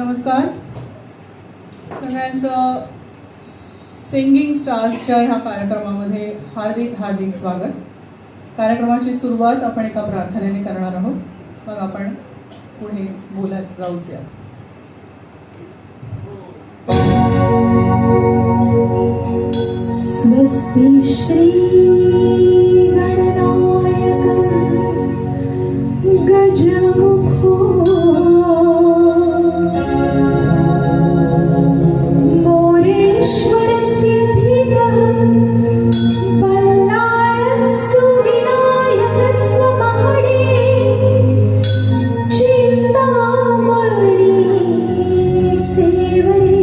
नमस्कार सगळ्यांचं सिंगिंग स्टार्सच्या ह्या कार्यक्रमामध्ये हार्दिक हार्दिक स्वागत. कार्यक्रमाची सुरुवात आपण एका प्रार्थनेने करणार आहोत, मग आपण पुढे बोलत जाऊया. स्वस्ति श्री गणनायक गजमुखो मोरेश्वर सिद्धिदः बल्लाळस्तु विनायक स्वमाणे चिंतामणी सेवरे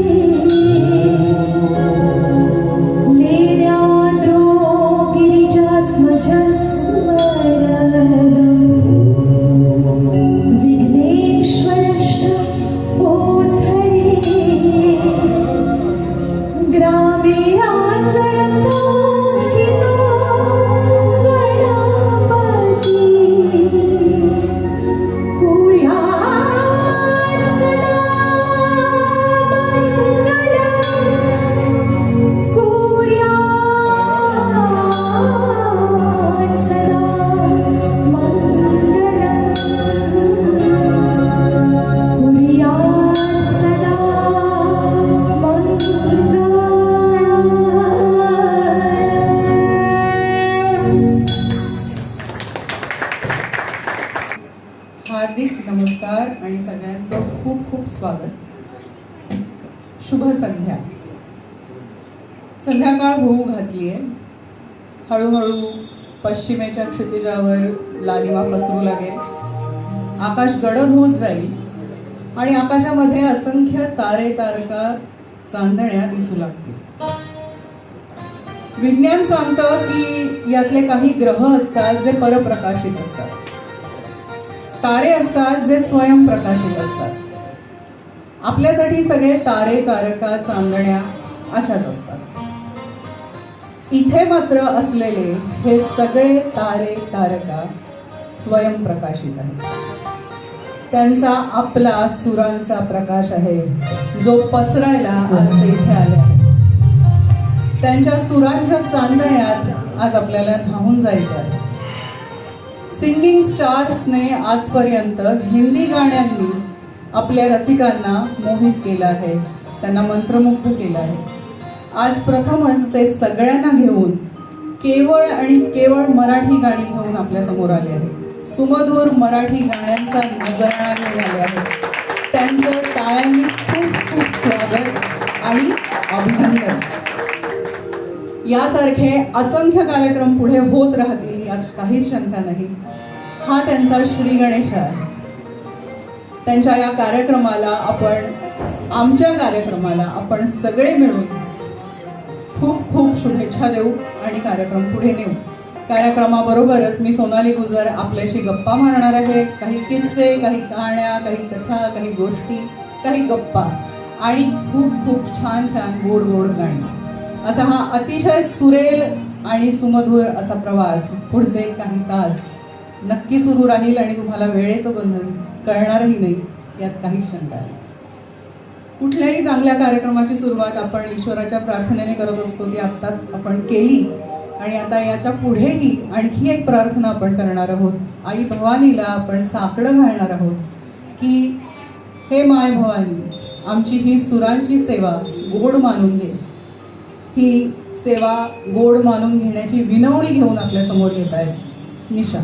हार्दिक नमस्कार आणि सगळ्यांचं खूप खूप स्वागत. शुभ संध्या. संध्याकाळ होऊ घातली आहे. हळूहळू पश्चिमेच्या क्षितिजावर लालिमा पसरू लागेल. आकाश गडद होत जाईल आणि आकाशामध्ये असंख्य तारे तारका चांदण्या दिसू लागतील. विज्ञान सांगतं की यातले काही ग्रह असतात जे परप्रकाशित असतात, तारे असतात जे स्वयंप्रकाशित असतात. आपल्यासाठी सगळे तारे तारका चांदण्या अशाच असतात. इथे मात्र असलेले हे सगळे तारे तारका स्वयंप्रकाशित आहेत. त्यांचा आपला सुरांचा प्रकाश आहे जो पसरायला आज इथे आले आहे. त्यांच्या सुरांच्या चांदण्यात आज आपल्याला न्हावून जायचं आहे. सिंगिंग स्टार्सने आजपर्यंत हिंदी गाण्यांनी आपल्या रसिकांना मोहित केलं आहे, त्यांना मंत्रमुग्ध केलं आहे. आज प्रथमच ते सगळ्यांना घेऊन केवळ आणि केवळ मराठी गाणी घेऊन आपल्या समोर आले आहे. सुमधुर मराठी गाण्यांचा नजराणा घेऊन आले आहेत. त्यांचं टाळ्यांनी खूप खूप स्वागत आणि अभिनंदन. यासारखे असंख्य कार्यक्रम पुढे होत राहतील यात काहीच शंका नाही. हा त्यांचा श्री गणेश आहे. त्यांच्या या कार्यक्रमाला आमच्या कार्यक्रमाला आपण सगळे मिळून खूप खूप शुभेच्छा देऊ आणि कार्यक्रम पुढे नेऊ. कार्यक्रमाबरोबरच मी सोनाली गुजर आपल्याशी गप्पा मारणार आहे. काही किस्से, काही कहाण्या, काही कथा, काही गोष्टी, काही गप्पा आणि खूप खूप छान छान गोड गोड गाणी. असा हा अतिशय सुरेल आणि सुमधुर असा प्रवास पुढचे काही तास नक्की सुरू राहील आणि तुम्हाला वेळेचं बंधन कळणारही नाही यात काहीच शंका नाही. कुठल्याही चांगल्या कार्यक्रमाची सुरुवात आपण ईश्वराच्या प्रार्थनेने करत असतो, ती आत्ताच आपण केली आणि आता याच्या पुढेही आणखी एक प्रार्थना आपण करणार आहोत. आई भवानीला आपण साकडं घालणार आहोत की हे माय भवानी, आमची ही सुरांची सेवा गोड मानून घे. ही सेवा गोड मानून घेण्याची विनवणी घेऊन आपल्या समोर येत आहेत निशा.